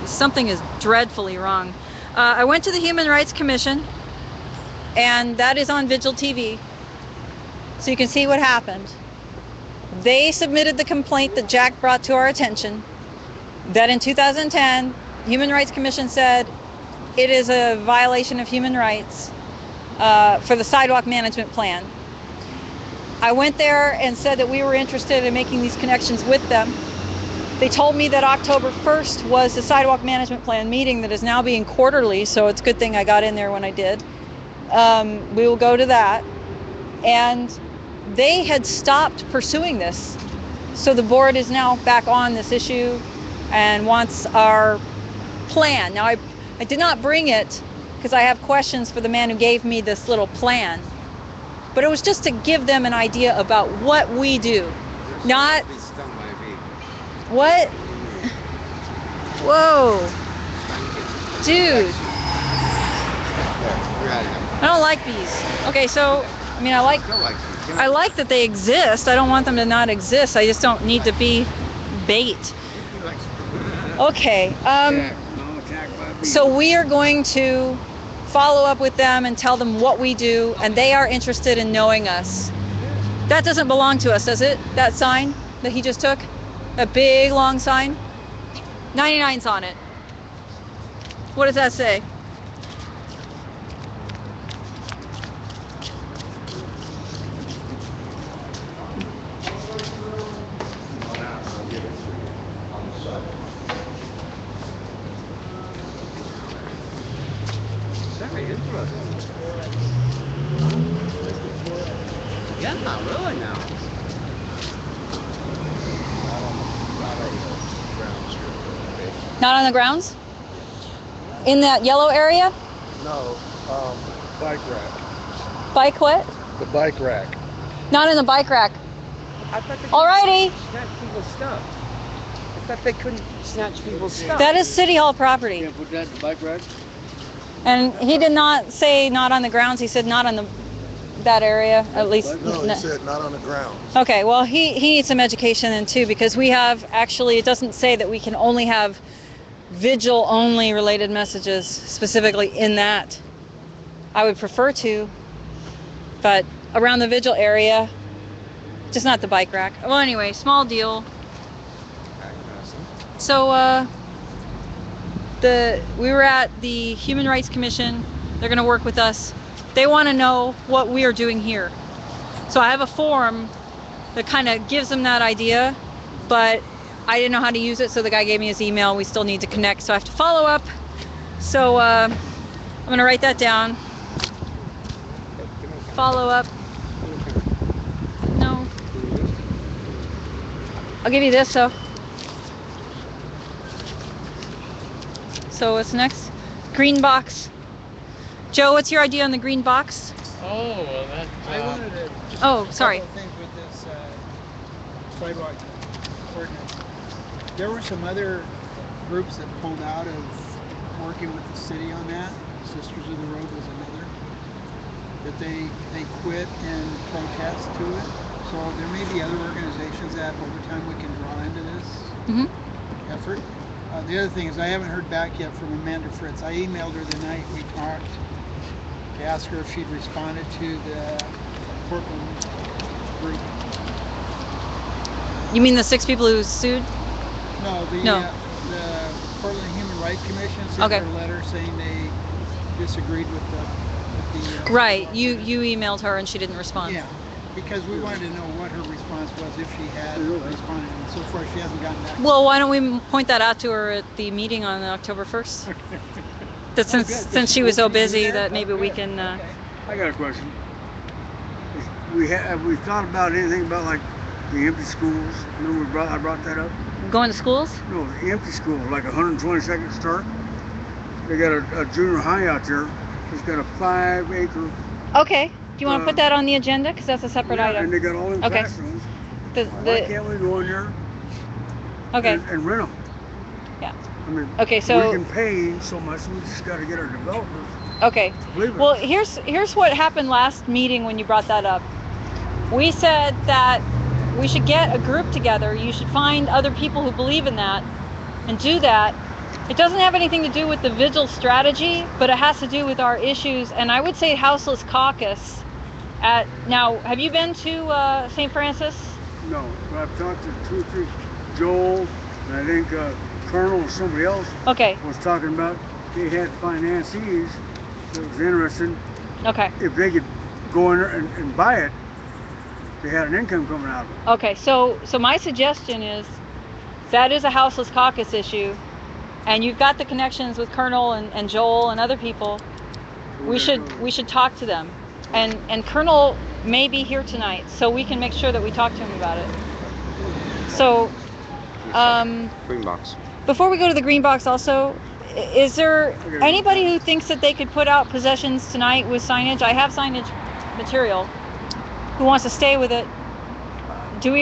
something is dreadfully wrong. I went to the Human Rights Commission, and that is on Vigil TV, so you can see what happened. They submitted the complaint that Jack brought to our attention, that in 2010, Human Rights Commission said it is a violation of human rights for the sidewalk management plan. I went there and said that we were interested in making these connections with them. They told me that October 1st was the sidewalk management plan meeting that is now being quarterly, so it's a good thing I got in there when I did. We will go to that. And they had stopped pursuing this. So the board is now back on this issue and wants our plan. Now, I did not bring it because I have questions for the man who gave me this little plan. But it was just to give them an idea about what we do. Not... What? Whoa. Dude. I don't like bees. Okay, so, I mean, I like that they exist. I don't want them to not exist. I just don't need to be bait. Okay. So we are going to follow up with them and tell them what we do, and they are interested in knowing us. That doesn't belong to us, does it? That sign that he just took? A big long sign? 99's on it. What does that say? Very interesting. Yeah, really now. Not on the grounds? In that yellow area? No, bike rack. Bike what? The bike rack. Not in the bike rack. I thought they Alrighty. snatch people's stuff. I thought they couldn't snatch people's stuff. That is City Hall property. Can't put that in the bike rack? And he did not say not on the grounds. He said not on that area, at least. No, he said not on the ground. Okay, well, he needs some education then too, because we have actually, it doesn't say that we can only have Vigil only related messages specifically in that. I would prefer to, but around the Vigil area, just not the bike rack. Well, anyway, small deal. So we were at the Human Rights Commission. They're going to work with us. They want to know what we are doing here. So I have a form that kind of gives them that idea, but I didn't know how to use it, so the guy gave me his email. We still need to connect, so I have to follow up. So I'm going to write that down. Follow up. No. I'll give you this, so what's next? Green box. Joe, what's your idea on the green box? Oh, well, that. I wanted to. Just Oh, a sorry. couple things with this sidewalk ordinance. There were some other groups that pulled out of working with the city on that. Sisters of the Road was another. That they quit in protest to it. So there may be other organizations that over time we can draw into this effort. The other thing is I haven't heard back yet from Amanda Fritz. I emailed her the night we talked to ask her if she'd responded to the Portland group. You mean the 6 people who sued? No, the Portland Human Rights Commission sent her a letter saying they disagreed with the right. You emailed her and she didn't respond. Yeah, because we wanted to know what her response was if she had responded, and so far she hasn't gotten back. Well, why don't we point that out to her at the meeting on October 1st? That since she was so busy that maybe we can. I got a question. Have we thought about anything about like the empty schools? Remember I brought that up? Going to schools? No, the empty schools, like 122nd Start. They got a junior high out there. It's got a 5-acre. Okay. Do you want to put that on the agenda? Because that's a separate item. And they got all them classrooms. Why can't we go in there and rent them? Yeah. I mean, okay, so we can pay so much, we just got to get our developers. Okay. Well, here's what happened last meeting when you brought that up. We said that we should get a group together. You should find other people who believe in that and do that. It doesn't have anything to do with the Vigil strategy, but it has to do with our issues. And I would say Houseless Caucus. Now, have you been to St. Francis? No, but I've talked to 2 or 3, Joel, and I think Colonel and somebody else Okay. was talking about they had financiers that was interested Okay. if they could go in there and buy it. They had an income coming out of it. Okay. So my suggestion is that is a Houseless Caucus issue, and you've got the connections with Colonel and Joel and other people. We should talk to them, and Colonel may be here tonight, so we can make sure that we talk to him about it. So, Green box. before we go to the green box, also, is there anybody who thinks that they could put out possessions tonight with signage? I have signage material. Who wants to stay with it?